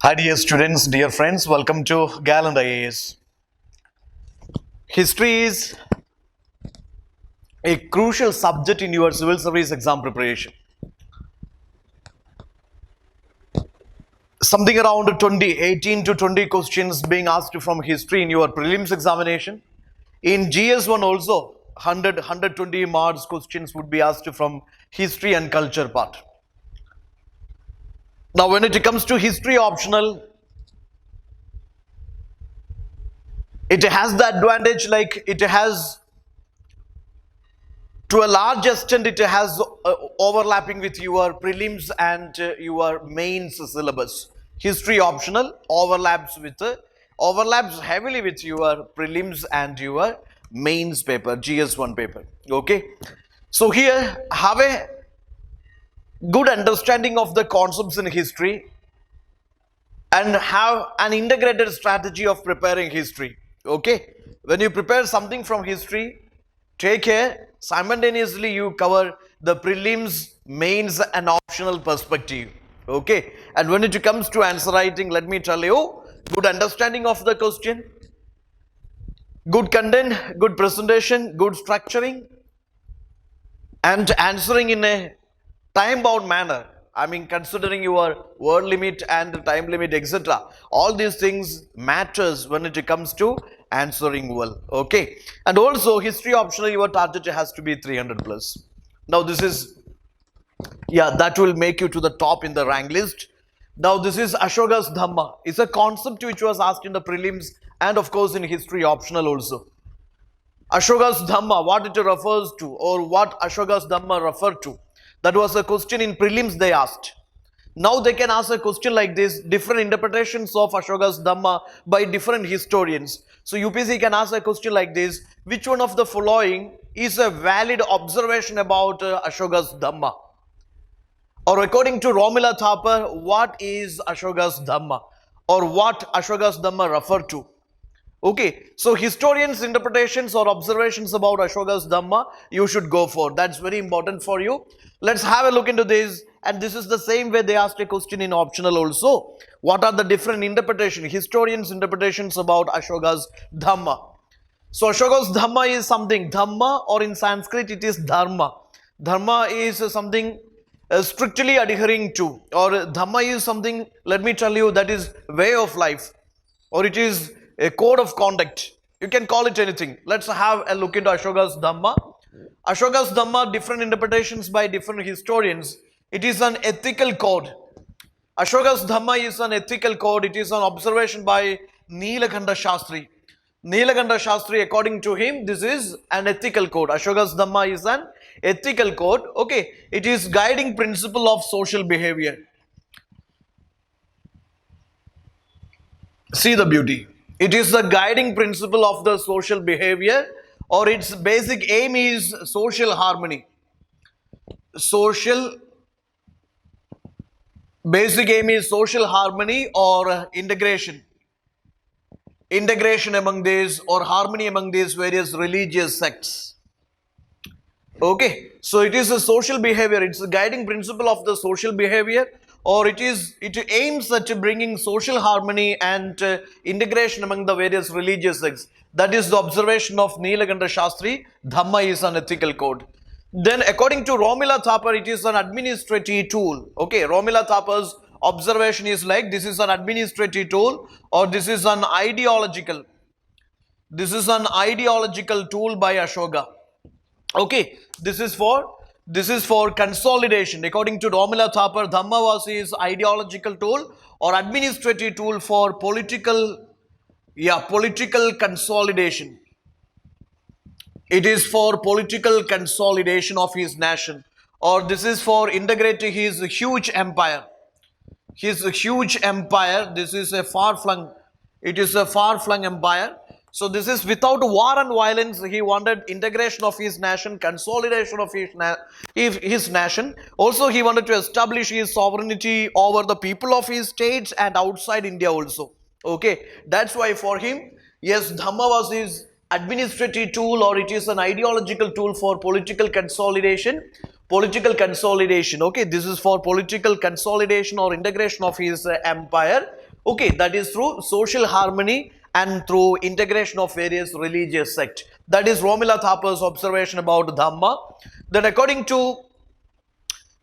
Hi dear students, dear friends, welcome to Gallant IAS. History is a crucial subject in your civil service exam preparation. Something around 18 to 20 questions being asked from history in your prelims examination. In GS1 also, 120 marks questions would be asked from history and culture part. Now when it comes to history optional, it has the advantage like it has to a large extent it has overlapping with your prelims and your mains syllabus. History optional overlaps heavily with your prelims and your mains paper, GS1 paper. Okay, so here have a good understanding of the concepts in history and have an integrated strategy of preparing history. Okay, when you prepare something from history, take care simultaneously you cover the prelims, mains and optional perspective. Okay, and when it comes to answer writing, let me tell you, good understanding of the question, good content, good presentation, good structuring, and answering in a time bound manner. I mean, considering your word limit and time limit, etc. All these things matters when it comes to answering well. Okay, and also history optional, your target has to be 300 plus. Now this is, yeah, that will make you to the top in the rank list. Now this is Ashoka's Dhamma. It's a concept which was asked in the prelims and of course in history optional also. Ashoka's Dhamma, what it refers to, or what Ashoka's Dhamma referred to. That was a question in prelims they asked. Now they can ask a question like this, different interpretations of Ashoka's Dhamma by different historians. So UPSC can ask a question like this, which one of the following is a valid observation about Ashoka's Dhamma? Or according to Romila Thapar, what is Ashoka's Dhamma? Or what Ashoka's Dhamma refer to? Okay, so historians' interpretations or observations about Ashoka's Dhamma, you should go for. That's very important for you. Let's have a look into this. And this is the same way they asked a question in optional also. What are the different interpretations, historians' interpretations about Ashoka's Dhamma? So Ashoka's Dhamma is something, Dhamma, or in Sanskrit it is Dharma. Dharma is something strictly adhering to, or Dhamma is something, let me tell you, that is way of life, or it is a code of conduct. You can call it anything. Let's have a look into Ashoka's Dhamma. Ashoka's Dhamma, different interpretations by different historians. It is an ethical code. Ashoka's Dhamma is an ethical code. It is an observation by Nilakanta Shastri. Nilakanta Shastri, according to him, this is an ethical code. Ashoka's Dhamma is an ethical code. Okay, it is guiding principle of social behavior. See the beauty. It is the guiding principle of the social behavior, or its basic aim is social harmony. Basic aim is social harmony or integration. Integration among these or harmony among these various religious sects. Okay, so it is a social behavior. It's a guiding principle of the social behavior, or it aims at bringing social harmony and integration among the various religious sects. That is the observation of Nilakanta Shastri. Dhamma is an ethical code. Then according to Romila Thapar, it is an administrative tool. Okay, Romila Thapar's observation is like, this is an administrative tool, or this is an ideological. This is an ideological tool by Ashoka. Okay, this is for consolidation. According to Romila Thapar, Dhamma was his ideological tool or administrative tool for political consolidation. It is for political consolidation of his nation, or this is for integrating his huge empire. His huge empire, this is a far-flung empire. So this is without war and violence. He wanted integration of his nation, consolidation of his nation. Also, he wanted to establish his sovereignty over the people of his states and outside India also. Okay, that's why for him, yes, Dhamma was his administrative tool, or it is an ideological tool for political consolidation. Okay, this is for political consolidation or integration of his empire. Okay, that is through social harmony and through integration of various religious sects. That is Romila Thapar's observation about Dhamma. Then according to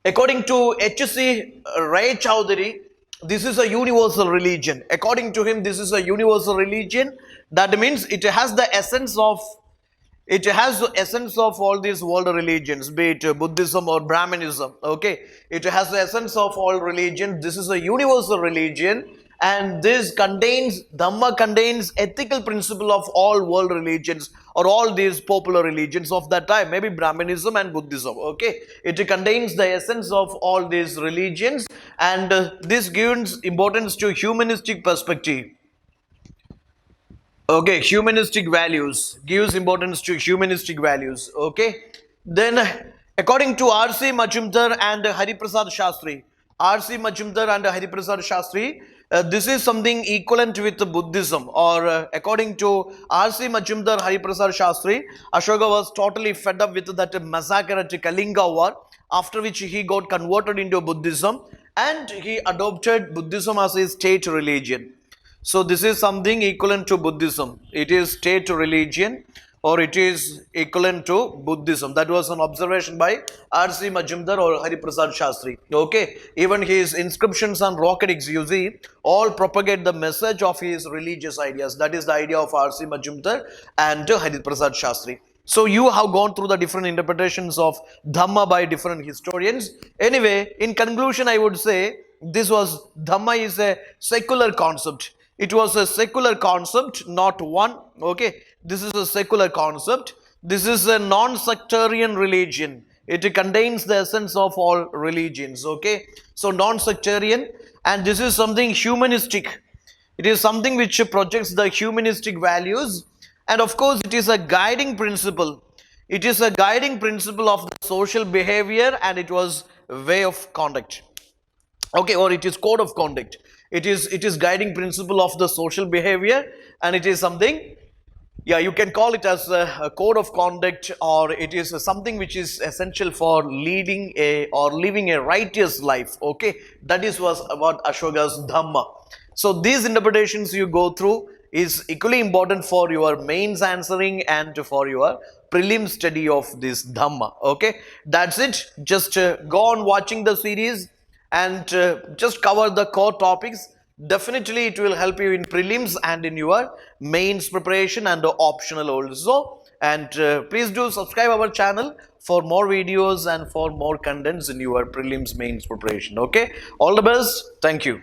H.C. Ray Chowdhury, this is a universal religion. According to him, this is a universal religion. That means it has the essence of all these world religions, be it Buddhism or Brahmanism. Okay, it has the essence of all religions. This is a universal religion, and Dhamma contains ethical principle of all world religions or all these popular religions of that time, maybe Brahmanism and Buddhism. Okay, it contains the essence of all these religions, and this gives importance to humanistic perspective. Okay, humanistic values, gives importance to humanistic values. Okay, then according to R.C. Majumdar and Hariprasad Shastri, R.C. Majumdar and Hariprasad Shastri, this is something equivalent with Buddhism, or according to R.C. Majumdar, Hariprasad Shastri, Ashoka was totally fed up with that massacre at Kalinga War, after which he got converted into Buddhism and he adopted Buddhism as his state religion. So this is something equivalent to Buddhism. It is state religion, or it is equivalent to Buddhism. That was an observation by R.C. Majumdar or Hariprasad Shastri. Okay, even his inscriptions on rock edicts, you see, all propagate the message of his religious ideas. That is the idea of R.C. Majumdar and Hariprasad Shastri. So you have gone through the different interpretations of Dhamma by different historians. Anyway, in conclusion, I would say Dhamma is a secular concept. It was a secular concept, not one. Okay, this is a secular concept. This is a non-sectarian religion. It contains the essence of all religions. Okay, so non-sectarian, and this is something humanistic. It is something which projects the humanistic values, and of course, it is a guiding principle. It is a guiding principle of the social behavior, and it was way of conduct. Okay, or it is code of conduct. It is guiding principle of the social behavior, and it is something, yeah, you can call it as a code of conduct, or it is something which is essential for living a righteous life. Okay, that is was about Ashoka's Dhamma. So these interpretations you go through is equally important for your mains answering and for your prelim study of this Dhamma. Okay, that's it. Just go on watching the series and just cover the core topics. Definitely it will help you in prelims and in your mains preparation and optional also. And please do subscribe our channel for more videos and for more contents in your prelims mains preparation. Okay, all the best. Thank you.